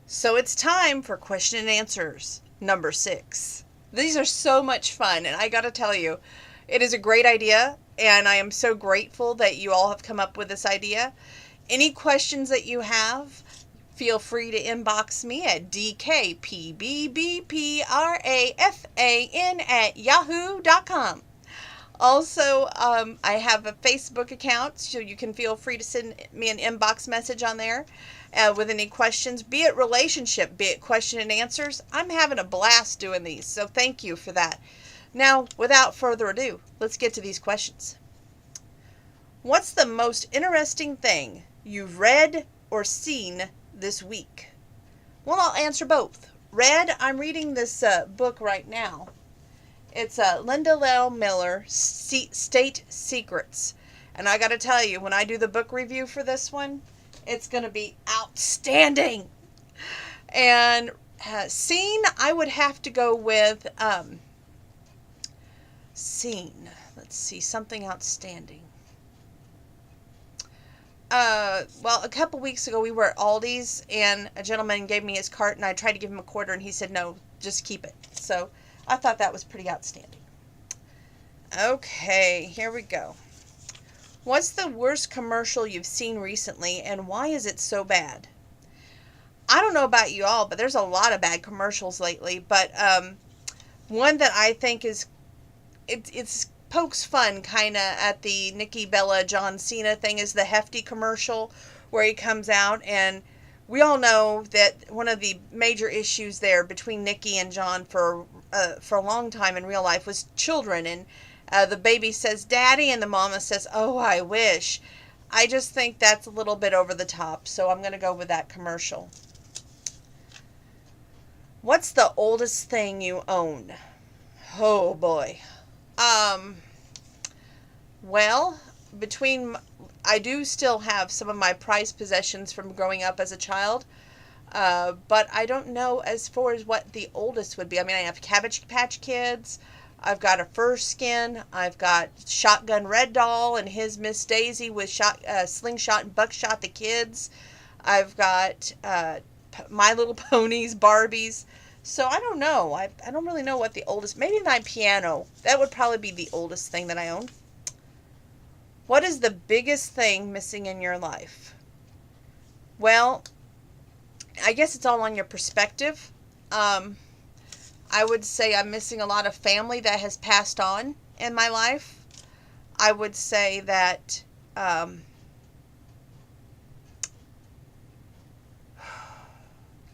So it's time for question and answers number 6. These are so much fun, and I gotta tell you, it is a great idea, and I am so grateful that you all have come up with this idea. Any questions that you have, feel free to inbox me at dkpbbprafan@yahoo.com. Also, I have a Facebook account, so you can feel free to send me an inbox message on there with any questions, be it relationship, be it question and answers. I'm having a blast doing these, so thank you for that. Now, without further ado, let's get to these questions. What's the most interesting thing you've read or seen this week? Well, I'll answer both. Read, I'm reading this book right now. It's Linda L. Miller, State Secrets. And I got to tell you, when I do the book review for this one, it's going to be outstanding. And scene, I would have to go with scene. Let's see, something outstanding. Well, a couple weeks ago, we were at Aldi's, and a gentleman gave me his cart, and I tried to give him a quarter, and he said, no, just keep it. So I thought that was pretty outstanding. Okay, here we go. What's the worst commercial you've seen recently, and why is it so bad? I don't know about you all, but there's a lot of bad commercials lately. But one that I think is it's pokes fun kind of at the Nikki Bella John Cena thing is the Hefty commercial where he comes out, and we all know that one of the major issues there between Nikki and John for a long time in real life was children, and the baby says daddy and the mama says, oh, I wish. I just think that's a little bit over the top, so I'm going to go with that commercial. What's the oldest thing you own? Oh boy. Well, I do still have some of my prized possessions from growing up as a child, but I don't know as far as what the oldest would be. I mean, I have Cabbage Patch Kids, I've got a fur skin, I've got Shotgun Red Doll and his Miss Daisy with Slingshot and Buckshot the kids. I've got My Little Ponies, Barbies. So I don't know. I don't really know what the oldest... Maybe my piano. That would probably be the oldest thing that I own. What is the biggest thing missing in your life? Well, I guess it's all on your perspective. I would say I'm missing a lot of family that has passed on in my life. I would say that...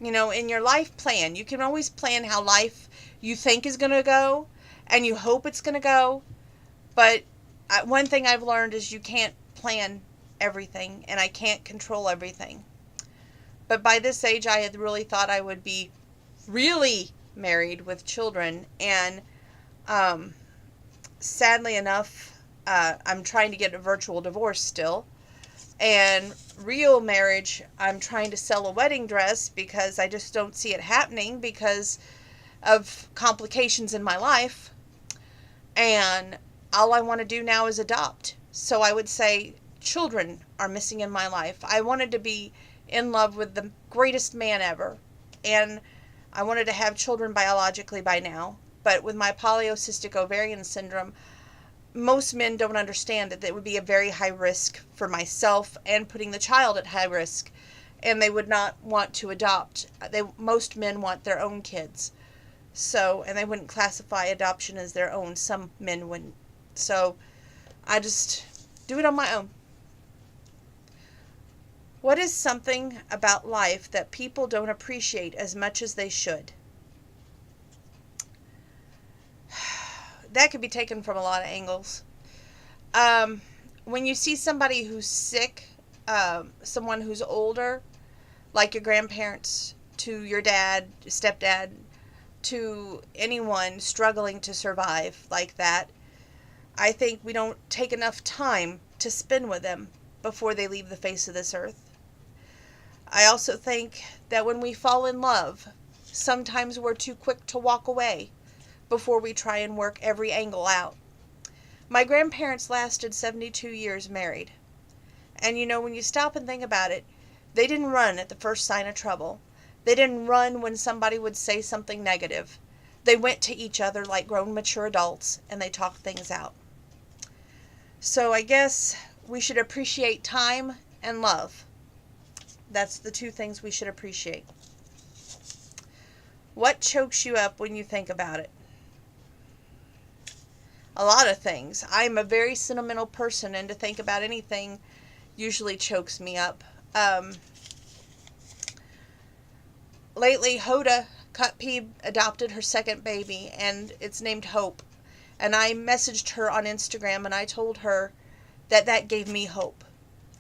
in your life plan, you can always plan how life you think is going to go, and you hope it's going to go, but one thing I've learned is you can't plan everything, and I can't control everything. But by this age, I had really thought I would be really married with children, and sadly enough, I'm trying to get a virtual divorce still. And real marriage, I'm trying to sell a wedding dress because I just don't see it happening because of complications in my life. And all I want to do now is adopt. So I would say children are missing in my life. I wanted to be in love with the greatest man ever. And I wanted to have children biologically by now. But with my polycystic ovarian syndrome, most men don't understand that it would be a very high risk for myself and putting the child at high risk, and they would not want to adopt. Most men want their own kids, and they wouldn't classify adoption as their own. Some men wouldn't. So I just do it on my own. What is something about life that people don't appreciate as much as they should? That could be taken from a lot of angles. When you see somebody who's sick, someone who's older, like your grandparents, to your dad, stepdad, to anyone struggling to survive like that, I think we don't take enough time to spend with them before they leave the face of this earth. I also think that when we fall in love, sometimes we're too quick to walk away before we try and work every angle out. My grandparents lasted 72 years married. And when you stop and think about it, they didn't run at the first sign of trouble. They didn't run when somebody would say something negative. They went to each other like grown, mature adults, and they talked things out. So I guess we should appreciate time and love. That's the two things we should appreciate. What chokes you up when you think about it? A lot of things. I'm a very sentimental person, and to think about anything usually chokes me up. Lately, Hoda Kutpee adopted her second baby, and it's named Hope. And I messaged her on Instagram, and I told her that that gave me hope.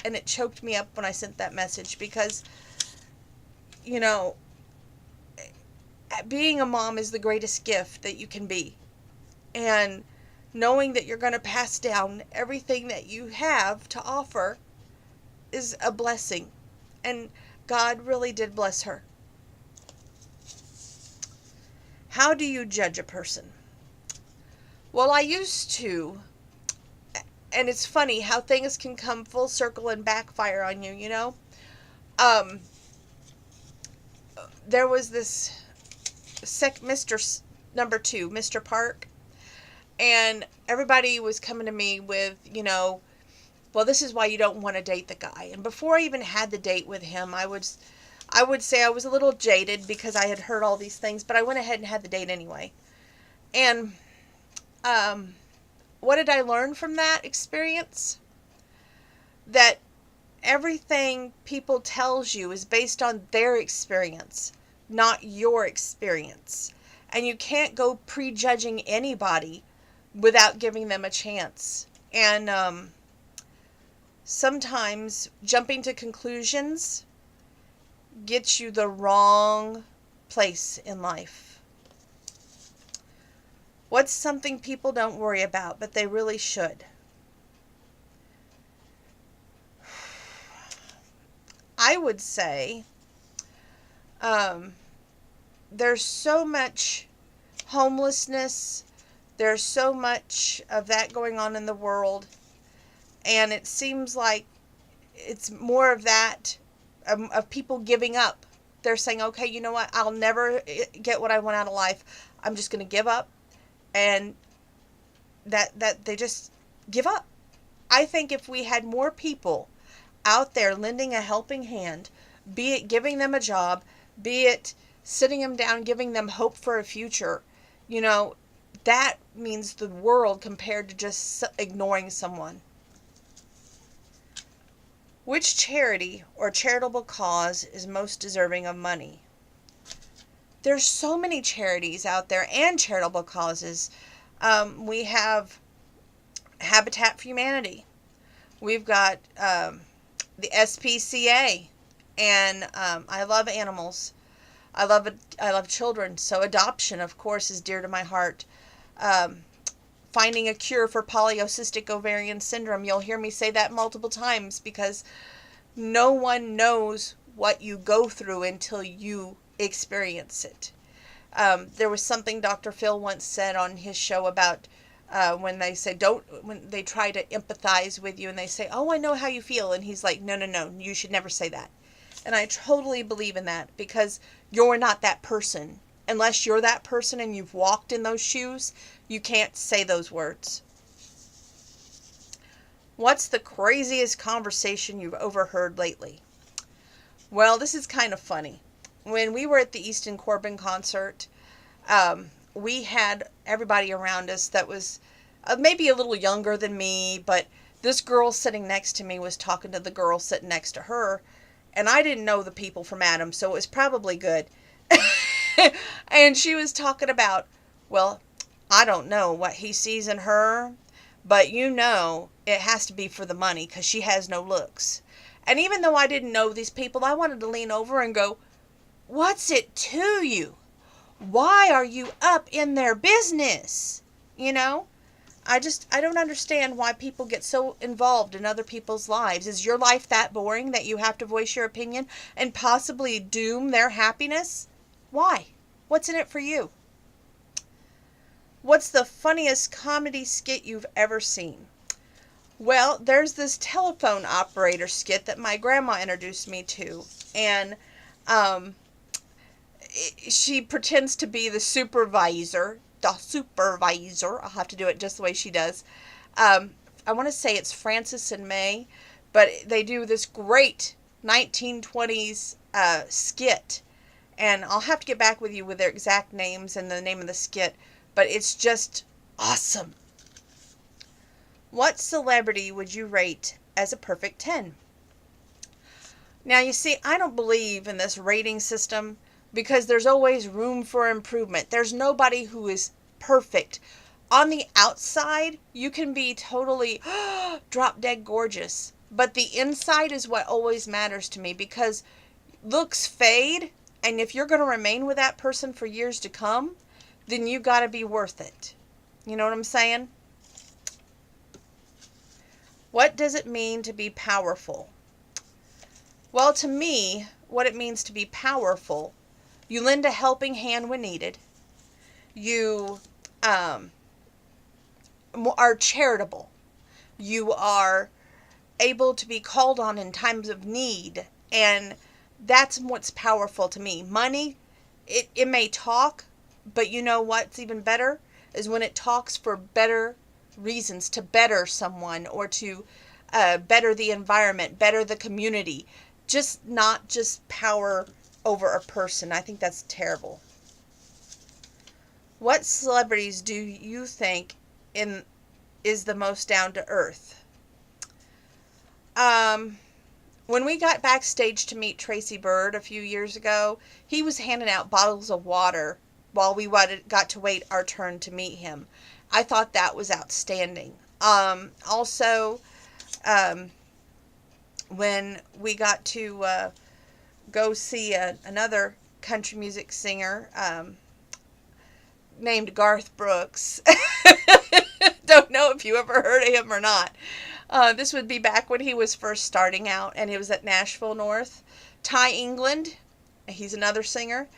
And it choked me up when I sent that message because, you know, being a mom is the greatest gift that you can be. And knowing that you're going to pass down everything that you have to offer is a blessing. And God really did bless her. How do you judge a person? Well, I used to, and it's funny how things can come full circle and backfire on you, you know? There was this Mr. number 2, Mr. Park, and everybody was coming to me with, you know, well, this is why you don't want to date the guy. And before I even had the date with him, I would say I was a little jaded because I had heard all these things, but I went ahead and had the date anyway. And what did I learn from that experience? That everything people tells you is based on their experience, not your experience. And you can't go prejudging anybody without giving them a chance. And sometimes jumping to conclusions gets you the wrong place in life. What's something people don't worry about, but they really should? I would say there's so much homelessness. There's so much of that going on in the world. And it seems like it's more of that, of people giving up. They're saying, okay, you know what? I'll never get what I want out of life. I'm just going to give up. And that they just give up. I think if we had more people out there lending a helping hand, be it giving them a job, be it sitting them down, giving them hope for a future, you know, that means the world compared to just ignoring someone. Which charity or charitable cause is most deserving of money? There's so many charities out there and charitable causes. We have Habitat for Humanity. We've got the SPCA, and I love animals. I love children, so adoption, of course, is dear to my heart. Finding a cure for polycystic ovarian syndrome. You'll hear me say that multiple times because no one knows what you go through until you experience it. There was something Dr. Phil once said on his show about when they say when they try to empathize with you and they say, oh, I know how you feel. And he's like, no, you should never say that. And I totally believe in that because you're not that person. Unless you're that person and you've walked in those shoes, you can't say those words. What's the craziest conversation you've overheard lately? Well, this is kind of funny. When we were at the Easton Corbin concert, we had everybody around us that was maybe a little younger than me, but this girl sitting next to me was talking to the girl sitting next to her, and I didn't know the people from Adam, so it was probably good. And she was talking about, well, I don't know what he sees in her, but you know it has to be for the money because she has no looks. And even though I didn't know these people, I wanted to lean over and go, what's it to you? Why are you up in their business? You know, I don't understand why people get so involved in other people's lives. Is your life that boring that you have to voice your opinion and possibly doom their happiness? Why? What's in it for you? What's the funniest comedy skit you've ever seen? Well, there's this telephone operator skit that my grandma introduced me to. And she pretends to be the supervisor. The supervisor. I'll have to do it just the way she does. I want to say it's Francis and May, but they do this great 1920s skit. And I'll have to get back with you with their exact names and the name of the skit, but it's just awesome. What celebrity would you rate as a perfect 10? Now, you see, I don't believe in this rating system because there's always room for improvement. There's nobody who is perfect. On the outside, you can be totally drop dead gorgeous, but the inside is what always matters to me because looks fade, and if you're going to remain with that person for years to come, then you got to be worth it. You know what I'm saying? What does it mean to be powerful? Well, to me, what it means to be powerful, you lend a helping hand when needed. You are charitable. You are able to be called on in times of need. And that's what's powerful to me. Money, it may talk, but you know what's even better is when it talks for better reasons, to better someone or to better the environment, better the community. Just not just power over a person. I think that's terrible. What celebrities do you think is the most down to earth? When we got backstage to meet Tracy Bird a few years ago, he was handing out bottles of water while we got to wait our turn to meet him. I thought that was outstanding. Also, when we got to go see another country music singer named Garth Brooks. Don't know if you ever heard of him or not. This would be back when he was first starting out, and it was at Nashville North. Ty England, he's another singer.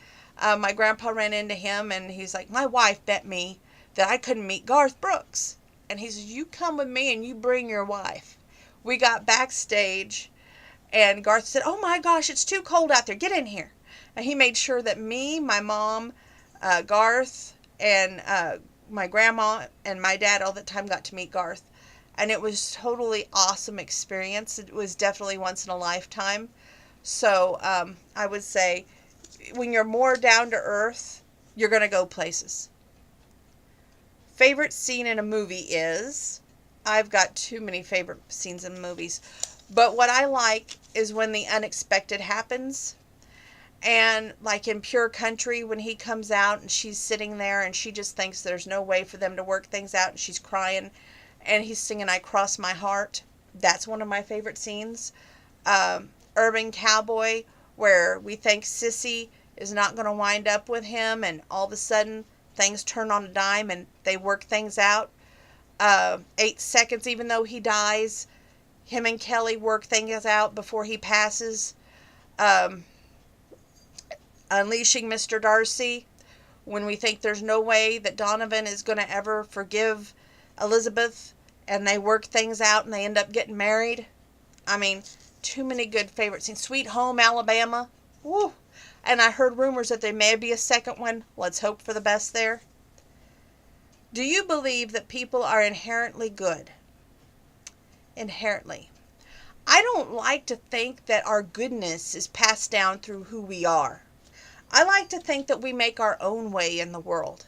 My grandpa ran into him, and he's like, my wife bet me that I couldn't meet Garth Brooks. And he says, you come with me and you bring your wife. We got backstage, and Garth said, oh my gosh, it's too cold out there. Get in here. And he made sure that me, my mom, Garth, and my grandma and my dad all the time got to meet Garth. And it was totally awesome experience. It was definitely once in a lifetime. So I would say when you're more down to earth, you're going to go places. Favorite scene in a movie is, I've got too many favorite scenes in movies, but what I like is when the unexpected happens. And like in Pure Country, when he comes out and she's sitting there and she just thinks there's no way for them to work things out and she's crying and he's singing I Cross My Heart. That's one of my favorite scenes. Urban Cowboy, where we think Sissy is not going to wind up with him and all of a sudden things turn on a dime and they work things out. 8 Seconds, even though he dies, him and Kelly work things out before he passes. Unleashing Mr. Darcy, when we think there's no way that Donovan is going to ever forgive Elizabeth, and they work things out and they end up getting married. I mean, too many good favorite scenes. Sweet Home Alabama. Woo. And I heard rumors that there may be a second one. Let's hope for the best there. Do you believe that people are inherently good? Inherently. I don't like to think that our goodness is passed down through who we are. I like to think that we make our own way in the world.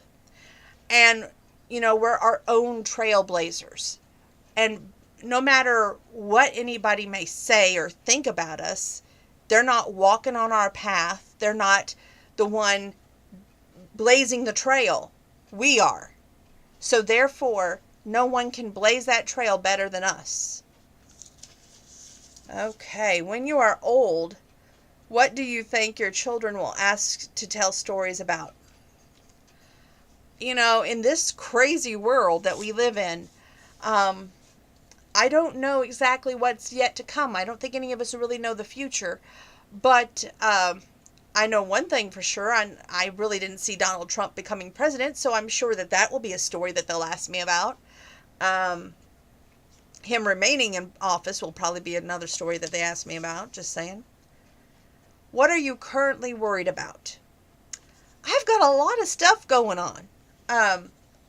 And, you know, we're our own trailblazers. And no matter what anybody may say or think about us, they're not walking on our path. They're not the one blazing the trail. We are. So therefore, no one can blaze that trail better than us. Okay, when you are old, what do you think your children will ask to tell stories about? You know, in this crazy world that we live in, I don't know exactly what's yet to come. I don't think any of us really know the future. But I know one thing for sure. I really didn't see Donald Trump becoming president, so I'm sure that that will be a story that they'll ask me about. Him remaining in office will probably be another story that they ask me about, just saying. What are you currently worried about? I've got a lot of stuff going on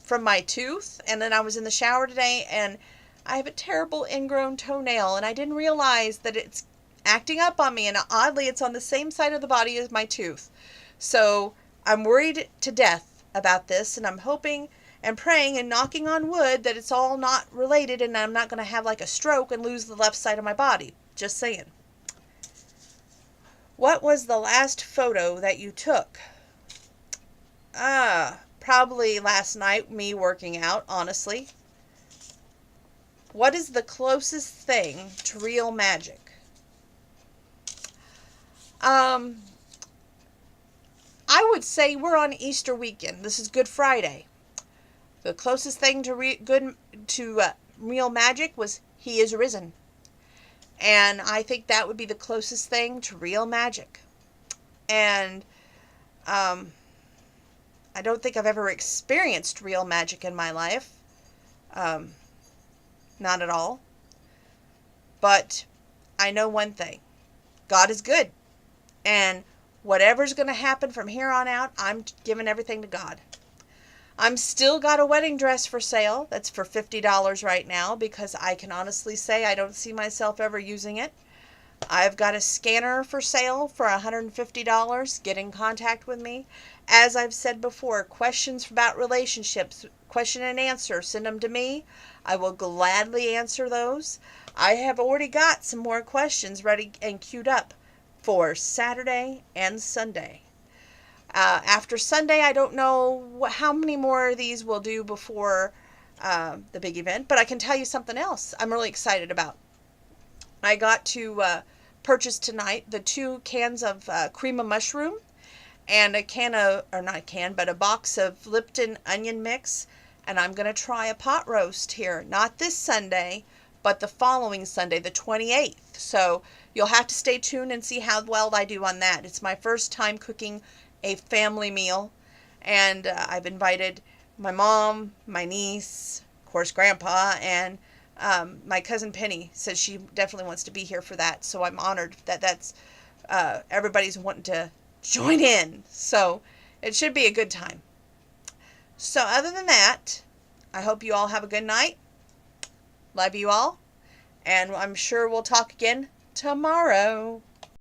from my tooth. And then I was in the shower today and I have a terrible ingrown toenail. And I didn't realize that it's acting up on me. And oddly, it's on the same side of the body as my tooth. So I'm worried to death about this. And I'm hoping and praying and knocking on wood that it's all not related and I'm not going to have like a stroke and lose the left side of my body. Just saying. What was the last photo that you took? Probably last night, me working out, honestly. What is the closest thing to real magic? I would say we're on Easter weekend. This is Good Friday. The closest thing to real magic was He is risen. And I think that would be the closest thing to real magic. And I don't think I've ever experienced real magic in my life. Not at all. But I know one thing. God is good. And whatever's going to happen from here on out, I'm giving everything to God. I'm still got a wedding dress for sale. That's for $50 right now because I can honestly say I don't see myself ever using it. I've got a scanner for sale for $150. Get in contact with me. As I've said before, questions about relationships, question and answer, send them to me. I will gladly answer those. I have already got some more questions ready and queued up for Saturday and Sunday. After Sunday, I don't know how many more of these we'll do before the big event, but I can tell you something else I'm really excited about. I got to purchase tonight the 2 cans of cream of mushroom and a box of Lipton onion mix, and I'm going to try a pot roast here, not this Sunday, but the following Sunday, the 28th. So you'll have to stay tuned and see how well I do on that. It's my first time cooking a family meal, and I've invited my mom, my niece, of course Grandpa, and my cousin Penny says she definitely wants to be here for that, so I'm honored that that's everybody's wanting to join in, so it should be a good time. So other than that, I hope you all have a good night. Love you all, and I'm sure we'll talk again tomorrow.